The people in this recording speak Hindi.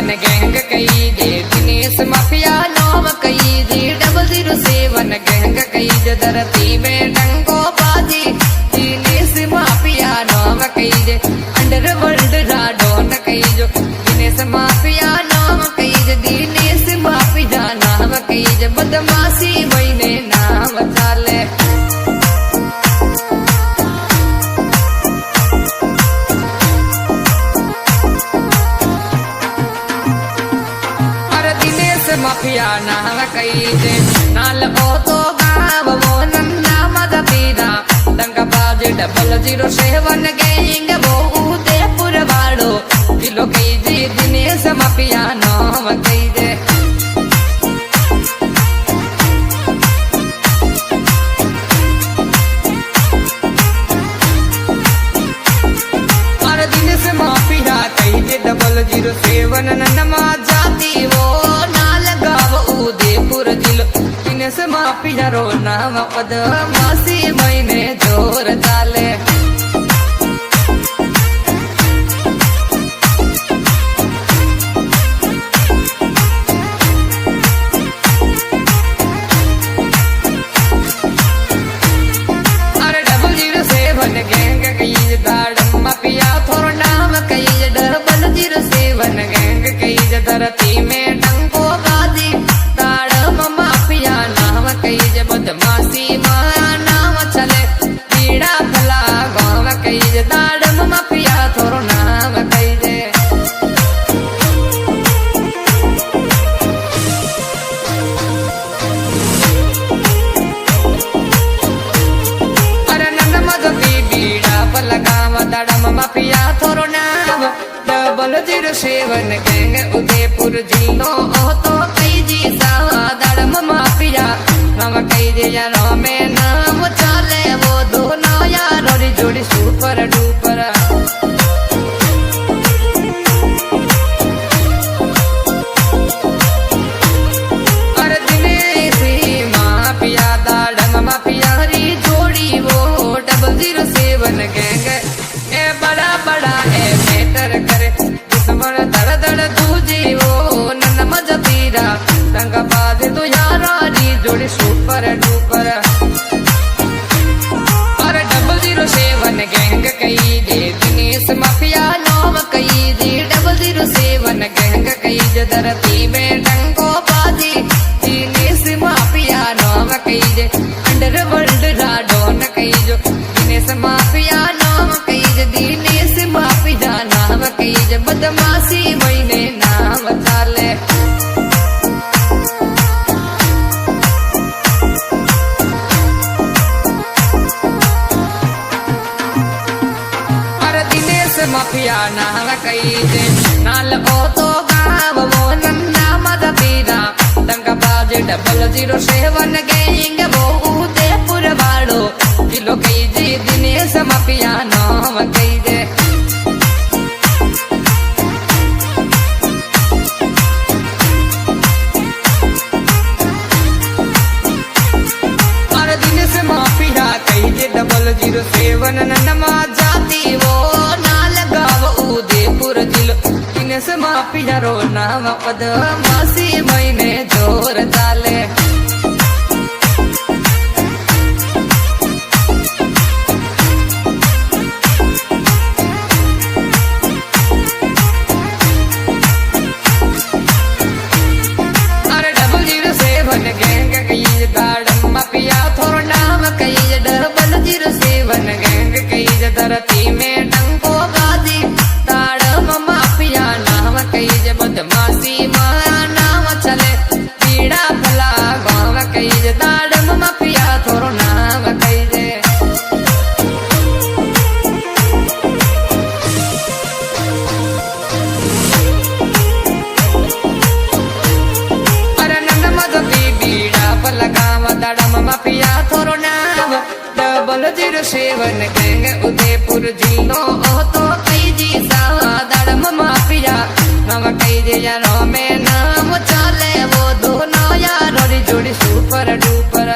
सेवन गैंग कई जे दिनेश माफिया नाम कई जे 007 गैंग कई जे धरती में डंको बाजी दिनेश माफिया नाम कई जे अंडरवर्ल्ड राडोन कई जो दिनेश माफिया नाम कई जे दिनेश माफिया नाम कई जे बदमाशी महीने नाम चाले माफिया नाम कई जे नाल ओ तो गाव वो नन्ना मद पीरा दंगा बाज 007 गैंग वो उदयपुर वालो दिलो कई जे दिनेश माफिया नाम कई जे अरे दिनेश माफिया कई जे 007 नन्ना जाती वो उदयपुर जिलो दिनेश माफिया रो नाम बदमाशी महीने जोर चाले अरे 007 गैंग कई दाड़ माफिया थोरो नाम कई 007 गैंग कई धरती में डंको गाजी माफिया नाम कई जे बदमाशी नाम चले पीड़ा भला गाँव कई जे दाड़म माफिया थोरो नाम कई जे अरे नंद मधुती पीड़ा भला गाँव दाड़म माफिया थोरो नाम 007 गैंग उदयपुर जिलो ओ तो कई जी दाड़म माफिया नाम कई जे यारों में नाम चाले वो दोनों यारों री जोड़ी सुपर डुपर अरे दिनेश माफिया दाड़म माफिया री जोड़ी वो 007 गैंग ए बड़ा बड़ा ए बेहतर करे दुश्मन दड़ दड़ दूजी वो नन्ना मजा पीरा दंगा बाज तो यारा री जोड़ी सुपर डुपर अरे 007 गैंग कई जे दिनेश माफिया नाम कई जे 007 गैंग कई जे धरती में डंको बाजी दिनेश माफिया नाम कई जे अंडरवर्ल्ड राडोन कई जो दिनेश माफिया नाम कई जे दिनेश माफिया नाम कई जे बदमाशी महीने नाम चाले माफिया नाम कई जे नाल ओ तो गाव वो नन्ना मद पीरा दंगा बाज 007 गैंग वो उदयपुर वालो दिलो कई जे दिनेश माफिया नाम कई जे अरे दिनेश माफिया कई जे 007 नन्ना जाती वो उदयपुर जिलो दिनेश माफिया रो नाम बदमाशी महीने जोर चाले अरे 007 गैंग कई दाड़म माफिया थोरो नाम कई 007 गैंग कई धरती में डंको गाजी दाड़म माफिया नाम कई जे बदमाशी नाम चले पीड़ा भला गाँव कई जे दाड़म माफिया थोरो नाम कई जे अरे नंद मधुती पीड़ा भला गाँव दाड़म माफिया थोरो नाम 007 गैंग उदयपुर जिलो ओ तो कई जी दाड़म माफिया नाम कई जे यारों में नाम चाले वो दोनों यारों री जोड़ी सुपर डुपर